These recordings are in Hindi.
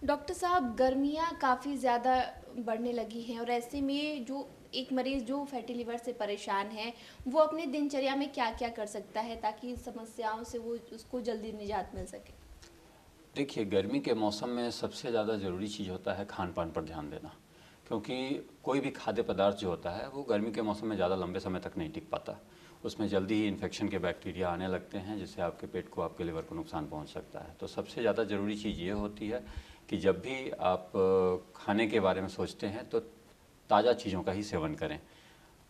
डॉक्टर साहब, गर्मियाँ काफ़ी ज़्यादा बढ़ने लगी हैं और ऐसे में जो एक मरीज़ जो फैटी लिवर से परेशान है, वो अपने दिनचर्या में क्या-क्या कर सकता है ताकि इस समस्याओं से वो उसको जल्दी निजात मिल सके? देखिए, गर्मी के मौसम में सबसे ज़्यादा ज़रूरी चीज़ होता है खान पान पर ध्यान देना। क्योंकि कोई भी खाद्य पदार्थ जो होता है वो गर्मी के मौसम में ज़्यादा लंबे समय तक नहीं टिक पाता। उसमें जल्दी ही इन्फेक्शन के बैक्टीरिया आने लगते हैं, जिससे आपके पेट को, आपके लिवर को नुकसान पहुंच सकता है। तो सबसे ज़्यादा ज़रूरी चीज़ ये होती है कि जब भी आप खाने के बारे में सोचते हैं तो ताज़ा चीज़ों का ही सेवन करें।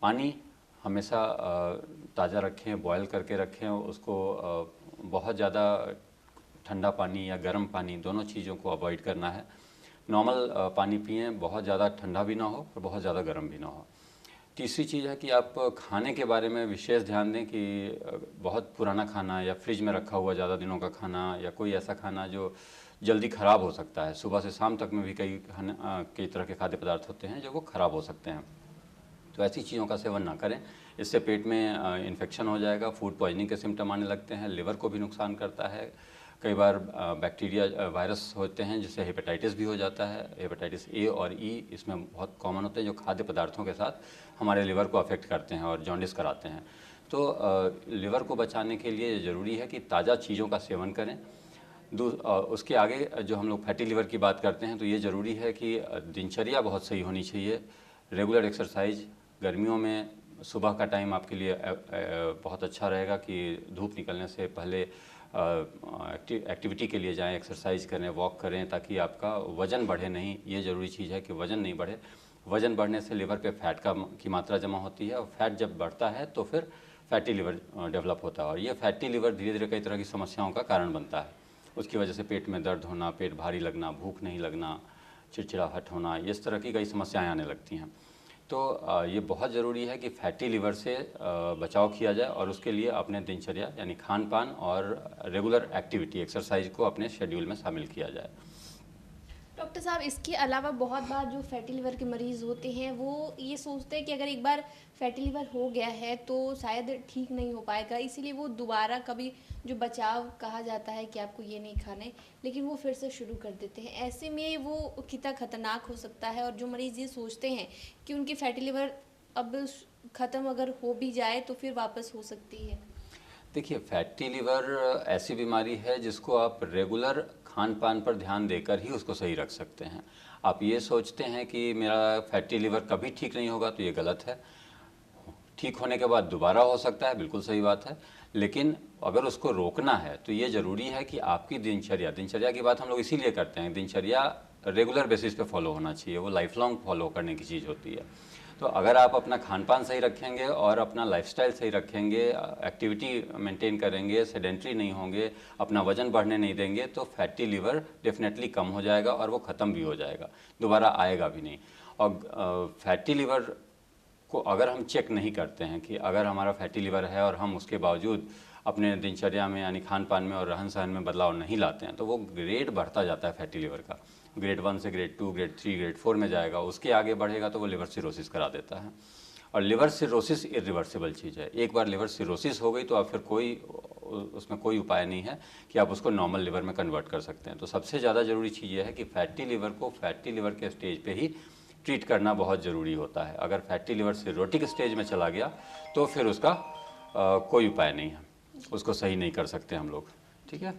पानी हमेशा ताज़ा रखें, बॉयल करके रखें उसको। बहुत ज़्यादा ठंडा पानी या गर्म पानी, दोनों चीज़ों को अवॉइड करना है। नॉर्मल पानी पिएं, बहुत ज़्यादा ठंडा भी ना हो और बहुत ज़्यादा गर्म भी ना हो। तीसरी चीज़ है कि आप खाने के बारे में विशेष ध्यान दें कि बहुत पुराना खाना या फ्रिज में रखा हुआ ज़्यादा दिनों का खाना या कोई ऐसा खाना जो जल्दी ख़राब हो सकता है, सुबह से शाम तक में भी कई तरह के खाद्य पदार्थ होते हैं जो वो ख़राब हो सकते हैं। तो ऐसी चीज़ों का सेवन ना करें, इससे पेट में इन्फेक्शन हो जाएगा, फूड पॉइजनिंग के सिम्टम आने लगते हैं, लिवर को भी नुकसान करता है। कई बार बैक्टीरिया वायरस होते हैं जिससे हेपेटाइटिस भी हो जाता है। हेपेटाइटिस ए और ई इसमें बहुत कॉमन होते हैं, जो खाद्य पदार्थों के साथ हमारे लिवर को अफेक्ट करते हैं और जॉन्डिस कराते हैं। तो लिवर को बचाने के लिए ज़रूरी है कि ताज़ा चीज़ों का सेवन करें। उसके आगे जो हम लोग फैटी लिवर की बात करते हैं तो ये ज़रूरी है कि दिनचर्या बहुत सही होनी चाहिए। रेगुलर एक्सरसाइज, गर्मियों में सुबह का टाइम आपके लिए बहुत अच्छा रहेगा कि धूप निकलने से पहले एक्टिविटी के लिए जाएं, एक्सरसाइज करें, वॉक करें, ताकि आपका वज़न बढ़े नहीं। ये ज़रूरी चीज़ है कि वज़न नहीं बढ़े। वज़न बढ़ने से लिवर पे फैट की मात्रा जमा होती है और फैट जब बढ़ता है तो फिर फैटी लिवर डेवलप होता है और ये फैटी लिवर धीरे धीरे कई तरह की समस्याओं का कारण बनता है। उसकी वजह से पेट में दर्द होना, पेट भारी लगना, भूख नहीं लगना, चिड़चिड़ाहट होना, इस तरह की कई समस्याएं आने लगती हैं। तो ये बहुत ज़रूरी है कि फैटी लिवर से बचाव किया जाए और उसके लिए अपने दिनचर्या यानी खान पान और रेगुलर एक्टिविटी, एक्सरसाइज को अपने शेड्यूल में शामिल किया जाए। डॉक्टर साहब, इसके अलावा बहुत बार जो फैटी लिवर के मरीज़ होते हैं वो ये सोचते हैं कि अगर एक बार फैटी लिवर हो गया है तो शायद ठीक नहीं हो पाएगा, इसीलिए वो दोबारा कभी जो बचाव कहा जाता है कि आपको ये नहीं खाना है, लेकिन वो फिर से शुरू कर देते हैं। ऐसे में वो कितना खतरनाक हो सकता है और जो मरीज़ ये सोचते हैं कि उनकी फैटी लिवर अब ख़त्म अगर हो भी जाए तो फिर वापस हो सकती है। देखिए, फैटी लिवर ऐसी बीमारी है जिसको आप रेगुलर खान पान पर ध्यान देकर ही उसको सही रख सकते हैं। आप ये सोचते हैं कि मेरा फैटी लिवर कभी ठीक नहीं होगा, तो ये गलत है। ठीक होने के बाद दोबारा हो सकता है, बिल्कुल सही बात है। लेकिन अगर उसको रोकना है तो ये ज़रूरी है कि आपकी दिनचर्या की बात हम लोग इसीलिए करते हैं, दिनचर्या रेगुलर बेसिस पे फॉलो होना चाहिए, वो लाइफ लॉन्ग फॉलो करने की चीज़ होती है। तो अगर आप अपना खान पान सही रखेंगे और अपना लाइफस्टाइल सही रखेंगे, एक्टिविटी मेंटेन करेंगे, सेडेंट्री नहीं होंगे, अपना वजन बढ़ने नहीं देंगे, तो फैटी लिवर डेफिनेटली कम हो जाएगा और वो ख़त्म भी हो जाएगा, दोबारा आएगा भी नहीं। और फैटी लिवर को अगर हम चेक नहीं करते हैं कि अगर हमारा फैटी लिवर है और हम उसके बावजूद अपने दिनचर्या में यानी खान पान में और रहन सहन में बदलाव नहीं लाते हैं, तो वो ग्रेड बढ़ता जाता है फैटी लिवर का। ग्रेड 1 से ग्रेड 2, ग्रेड 3, ग्रेड 4 में जाएगा, उसके आगे बढ़ेगा तो वो लिवर सिरोसिस करा देता है। और लिवर सिरोसिस इरिवर्सिबल चीज़ है। एक बार लिवर सिरोसिस हो गई तो आप फिर उसमें कोई उपाय नहीं है कि आप उसको नॉर्मल लिवर में कन्वर्ट कर सकते हैं। तो सबसे ज़्यादा ज़रूरी चीज़ ये है कि फैटी लिवर को फैटी लिवर के स्टेज पे ही ट्रीट करना बहुत ज़रूरी होता है। अगर फैटी लिवर सिरोटिक स्टेज में चला गया तो फिर उसका कोई उपाय नहीं है, उसको सही नहीं कर सकते हम लोग। ठीक है।